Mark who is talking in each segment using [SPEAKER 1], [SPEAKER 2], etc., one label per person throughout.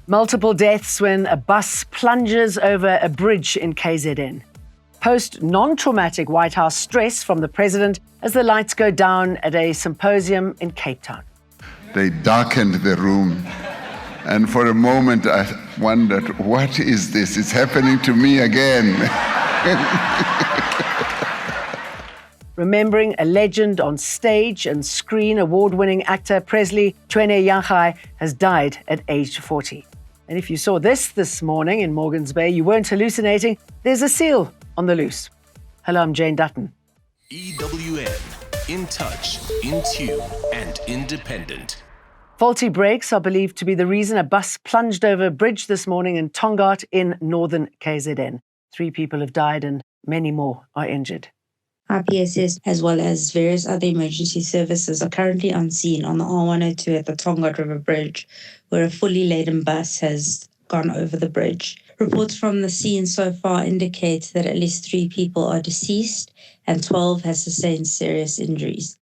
[SPEAKER 1] Multiple deaths when a bus plunges over a bridge in KZN. Post non-traumatic White House stress from the president as the lights go down at a symposium in Cape Town.
[SPEAKER 2] They darkened the room, and for a moment I wondered, what is this? It's happening to me again.
[SPEAKER 1] Remembering a legend on stage and screen, award-winning actor Presley Chweneyagae has died at age 40. And if you saw this morning in Morgan's Bay, you weren't hallucinating. There's a seal on the loose. Hello, I'm Jane Dutton.
[SPEAKER 3] EWN, in touch, in tune, and independent.
[SPEAKER 1] Faulty brakes are believed to be the reason a bus plunged over a bridge this morning in Tongaat in northern KZN. 3 people have died and many more are injured.
[SPEAKER 4] IPSS, as well as various other emergency services, are currently on scene on the R102 at the Tongaat River Bridge, where a fully laden bus has gone over the bridge. Reports from the scene so far indicate that at least 3 people are deceased and 12 have sustained serious injuries.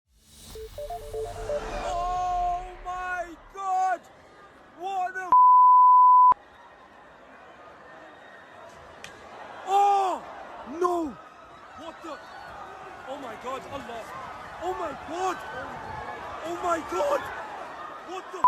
[SPEAKER 5] Oh my God! What a... Oh! No! What the... Oh my God, Allah! Oh my God! Oh my God! What the...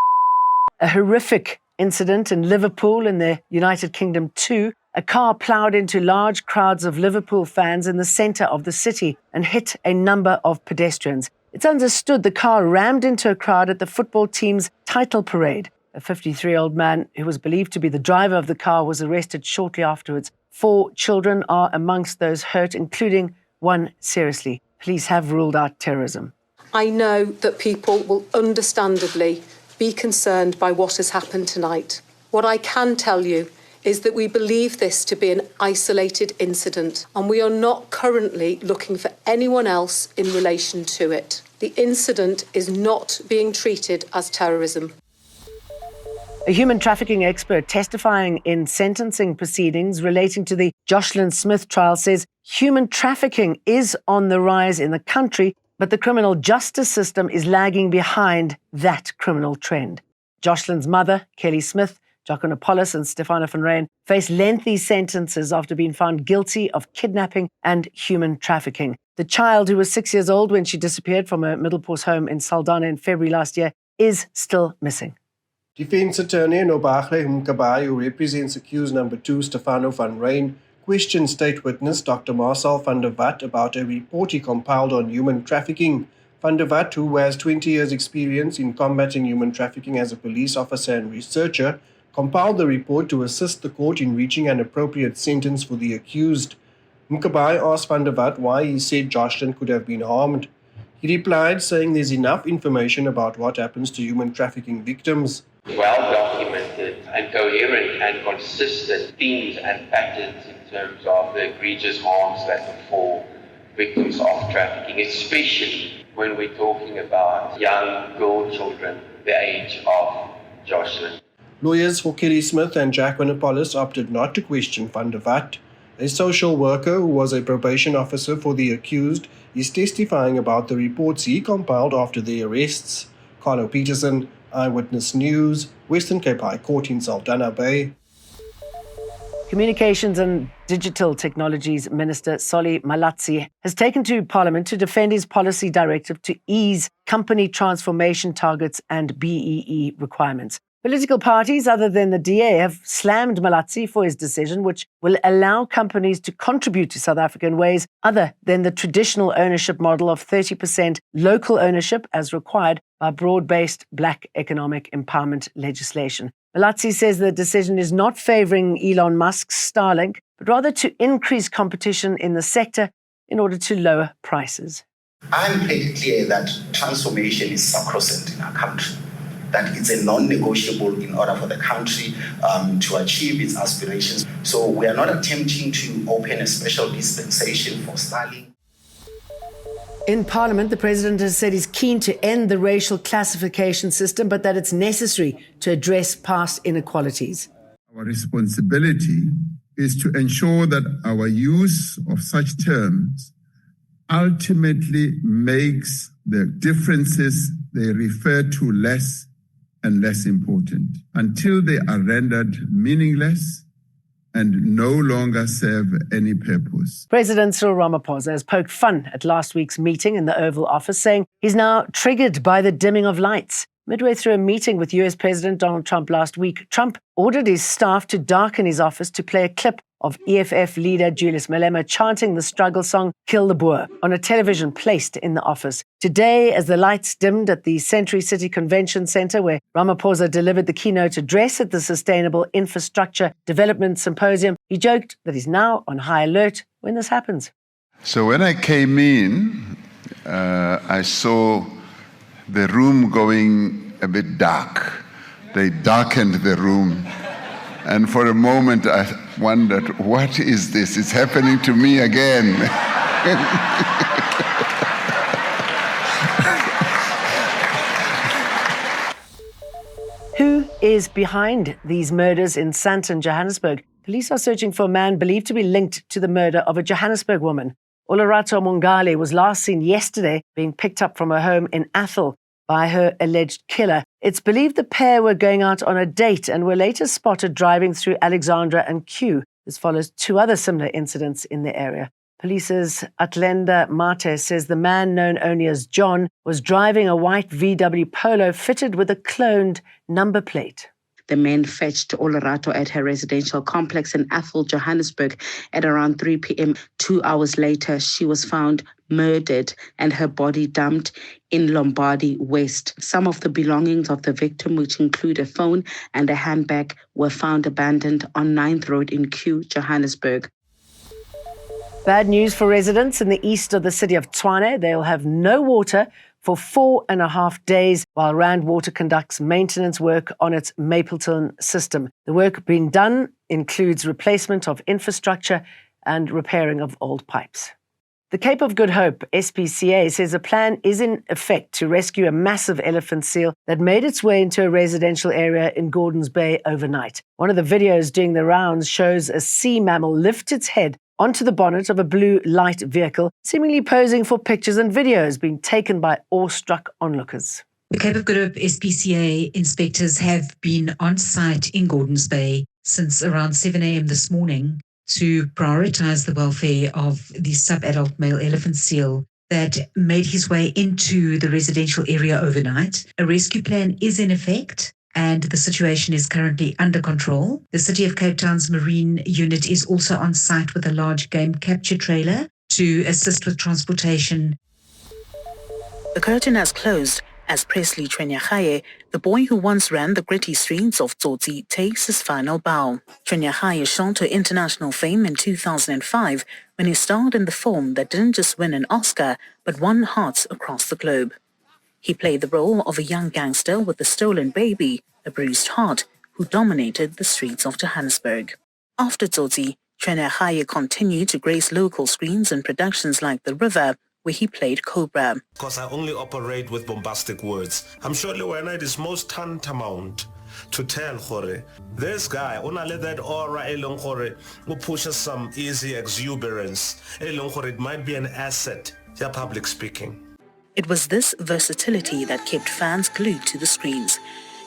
[SPEAKER 1] A horrific incident in Liverpool in the United Kingdom too. A car ploughed into large crowds of Liverpool fans in the centre of the city and hit a number of pedestrians. It's understood the car rammed into a crowd at the football team's title parade. A 53-year-old man who was believed to be the driver of the car was arrested shortly afterwards. 4 children are amongst those hurt, including 1 seriously. Police have ruled out terrorism.
[SPEAKER 6] I know that people will understandably be concerned by what has happened tonight. What I can tell you is that we believe this to be an isolated incident, and we are not currently looking for anyone else in relation to it. The incident is not being treated as terrorism.
[SPEAKER 1] A human trafficking expert testifying in sentencing proceedings relating to the Joshlin Smith trial says human trafficking is on the rise in the country, but the criminal justice system is lagging behind that criminal trend. Joshlin's mother, Kelly Smith, Jacqueline Apollos and Stefano van Rijn face lengthy sentences after being found guilty of kidnapping and human trafficking. The child, who was 6 years old when she disappeared from a Middelport home in Saldanha in February last year, is still missing.
[SPEAKER 7] Defence attorney Nobachle Mkabai, who represents accused number 2 Stefano van Rijn, questioned state witness Dr. Marcel van der Walt about a report he compiled on human trafficking. Van der Walt, who has 20 years' experience in combating human trafficking as a police officer and researcher, compiled the report to assist the court in reaching an appropriate sentence for the accused. Mkabai asked Van der Walt why he said Joshlin could have been harmed. He replied, saying there's enough information about what happens to human trafficking victims.
[SPEAKER 8] Well-documented and coherent and consistent themes and patterns in terms of the egregious harms that befall victims of trafficking, especially when we're talking about young girl children the age of Joshlin.
[SPEAKER 7] Lawyers for Kelly Smith and Jacqueline Apollos opted not to question Van der Walt. A social worker who was a probation officer for the accused is testifying about the reports he compiled after the arrests. Carlo Peterson, Eyewitness News, Western Cape High Court in Saldanha Bay.
[SPEAKER 1] Communications and Digital Technologies Minister Solly Malati has taken to Parliament to defend his policy directive to ease company transformation targets and BEE requirements. Political parties other than the DA have slammed Malati for his decision, which will allow companies to contribute to South Africa in ways other than the traditional ownership model of 30% local ownership as required by broad-based black economic empowerment legislation. Malati says the decision is not favouring Elon Musk's Starlink, but rather to increase competition in the sector in order to lower prices.
[SPEAKER 9] I'm pretty clear that transformation is sacrosanct in our country, that it's a non-negotiable in order for the country to achieve its aspirations. So we are not attempting to open a special dispensation for Starlink.
[SPEAKER 1] In Parliament, the President has said he's keen to end the racial classification system, but that it's necessary to address past inequalities.
[SPEAKER 2] Our responsibility is to ensure that our use of such terms ultimately makes the differences they refer to less and less important until they are rendered meaningless and no longer serve any purpose.
[SPEAKER 1] President Cyril Ramaphosa has poked fun at last week's meeting in the Oval Office, saying he's now triggered by the dimming of lights. Midway through a meeting with US President Donald Trump last week, Trump ordered his staff to darken his office to play a clip of EFF leader Julius Malema chanting the struggle song Kill the Boer on a television placed in the office. Today, as the lights dimmed at the Century City Convention Center, where Ramaphosa delivered the keynote address at the Sustainable Infrastructure Development Symposium, he joked that he's now on high alert when this happens.
[SPEAKER 2] So when I came in, I saw the room going a bit dark. They darkened the room. And for a moment, I wondered, what is this? It's happening to me again.
[SPEAKER 1] Who is behind these murders in Sandton, Johannesburg? Police are searching for a man believed to be linked to the murder of a Johannesburg woman. Olerato Mongale was last seen yesterday being picked up from her home in Athol by her alleged killer. It's believed the pair were going out on a date and were later spotted driving through Alexandra and Kew. This follows two other similar incidents in the area. Police's Atlenda Mate says the man, known only as John, was driving a white VW Polo fitted with a cloned number plate.
[SPEAKER 10] The men fetched Olerato at her residential complex in Athol, Johannesburg at around 3 p.m. 2 hours later, she was found murdered and her body dumped in Lombardy West. Some of the belongings of the victim, which include a phone and a handbag, were found abandoned on 9th Road in Kew, Johannesburg.
[SPEAKER 1] Bad news for residents in the east of the city of Tshwane. They'll have no water for 4.5 days while Rand Water conducts maintenance work on its Mapleton system. The work being done includes replacement of infrastructure and repairing of old pipes. The Cape of Good Hope, SPCA, says a plan is in effect to rescue a massive elephant seal that made its way into a residential area in Gordons Bay overnight. One of the videos doing the rounds shows a sea mammal lift its head onto the bonnet of a blue light vehicle, seemingly posing for pictures and videos being taken by awestruck onlookers.
[SPEAKER 11] The Cape of Good Hope SPCA inspectors have been on site in Gordons Bay since around 7 a.m. this morning to prioritise the welfare of the sub-adult male elephant seal that made his way into the residential area overnight. A rescue plan is in effect, and the situation is currently under control. The City of Cape Town's Marine Unit is also on site with a large game capture trailer to assist with transportation.
[SPEAKER 10] The curtain has closed as Presley Chweneyagae, the boy who once ran the gritty streets of Tsotsi, takes his final bow. Chweneyagae shot to international fame in 2005 when he starred in the film that didn't just win an Oscar but won hearts across the globe. He played the role of a young gangster with a stolen baby, a bruised heart, who dominated the streets of Johannesburg. After Tsotsi, Chweneyagae continued to grace local screens in productions like The River, where he played Cobra.
[SPEAKER 12] Because I only operate with bombastic words. I'm surely when it is most tantamount to tell Hore, this guy, only that aura elong Hore, who pushes some easy exuberance. Elong Hore, it might be an asset, yeah, public speaking.
[SPEAKER 10] It was this versatility that kept fans glued to the screens.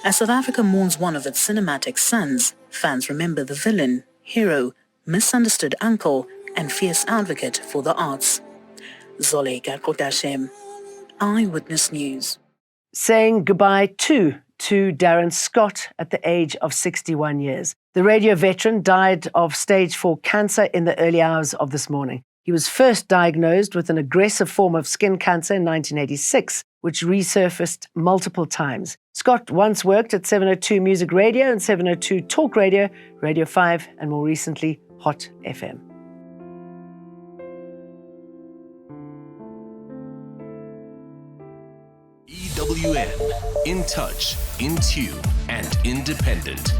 [SPEAKER 10] As South Africa mourns one of its cinematic sons, fans remember the villain, hero, misunderstood uncle, and fierce advocate for the arts. Zoleka Kodashem, Eyewitness News.
[SPEAKER 1] Saying goodbye to Darren Scott at the age of 61 years. The radio veteran died of stage 4 cancer in the early hours of this morning. He was first diagnosed with an aggressive form of skin cancer in 1986, which resurfaced multiple times. Scott once worked at 702 Music Radio and 702 Talk Radio, Radio 5, and more recently, Hot FM.
[SPEAKER 3] EWN, in touch, in tune, and independent.